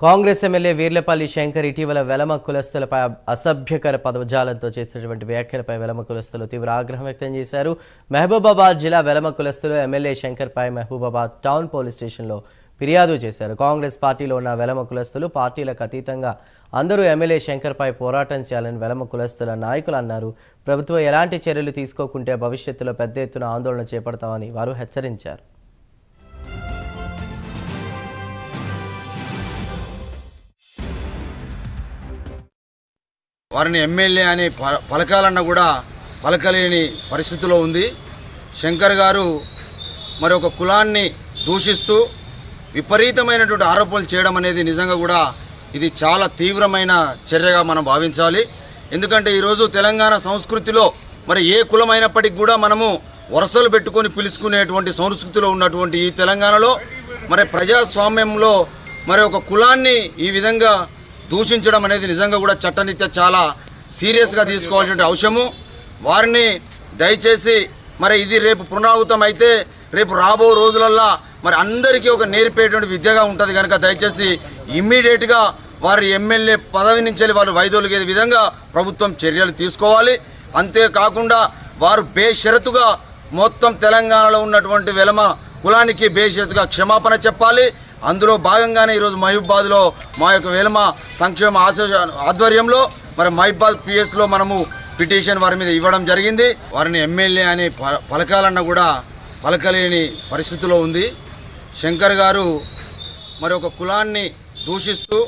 Congress MLA Veerlapalli Shankar ఇటీవల వెలమ కులస్తులపై అసభ్యకర పదజాలంతో చేసినటువంటి వ్యాఖ్యలపై వెలమ కులస్తులు తీవ్ర ఆగ్రహం వ్యక్తం చేశారు. మహబూబాబాద్ జిల్లా వెలమ కులస్తులు ఎమ్మెల్యే శంకర్పై మహబూబాబాద్ టౌన్ పోలీస్ స్టేషన్లో ఫిర్యాదు చేశారు. కాంగ్రెస్ పార్టీలో ఉన్న వెలమ కులస్తులు పార్టీలకు అతీతంగా అందరూ ఎమ్మెల్యే శంకర్పై పోరాటం చేయాలని వెలమ కులస్తుల నాయకులు అన్నారు. ప్రభుత్వం ఎలాంటి చర్యలు తీసుకోకుంటే భవిష్యత్తులో పెద్ద ఎత్తున ఆందోళన చేపడతామని వారు హెచ్చరించారు. వారిని ఎమ్మెల్యే అని పలకాలన్నా కూడా పలకలేని పరిస్థితిలో ఉంది. శంకర్ గారు మరి ఒక కులాన్ని దూషిస్తూ విపరీతమైనటువంటి ఆరోపణలు చేయడం అనేది నిజంగా కూడా ఇది చాలా తీవ్రమైన చర్యగా మనం భావించాలి. ఎందుకంటే ఈరోజు తెలంగాణ సంస్కృతిలో మరి ఏ కులమైనప్పటికీ కూడా మనము వరుసలు పెట్టుకొని పిలుచుకునేటువంటి సంస్కృతిలో ఉన్నటువంటి ఈ తెలంగాణలో మరి ప్రజాస్వామ్యంలో మరి ఒక కులాన్ని ఈ విధంగా దూషించడం అనేది నిజంగా కూడా చట్టరీత్యా చాలా సీరియస్గా తీసుకోవాల్సిన అవసరము. వారిని దయచేసి మరి ఇది రేపు పునరావృతం అయితే రేపు రాబో రోజులల్లో మరి అందరికీ ఒక నేర్పేటువంటి విద్యగా ఉంటుంది కనుక దయచేసి ఇమ్మీడియట్గా వారి ఎమ్మెల్యే పదవి నుంచి వాళ్ళు వైదొలిగే విధంగా ప్రభుత్వం చర్యలు తీసుకోవాలి. అంతేకాకుండా వారు బేషరతుగా మొత్తం తెలంగాణలో ఉన్నటువంటి వెలమ కులానికి బేషరతుగా క్షమాపణ చెప్పాలి. అందులో భాగంగానే ఈరోజు మహబూబాబాద్లో మా యొక్క వెలమ సంక్షేమ ఆధ్వర్యంలో మరి మహబూబాబాద్ పిఎస్లో మనము పిటిషన్ వారి మీద ఇవ్వడం జరిగింది. వారిని ఎమ్మెల్యే అని పలకాలన్నా కూడా పలకలేని పరిస్థితిలో ఉంది. శంకర్ గారు మరి ఒక కులాన్ని దూషిస్తూ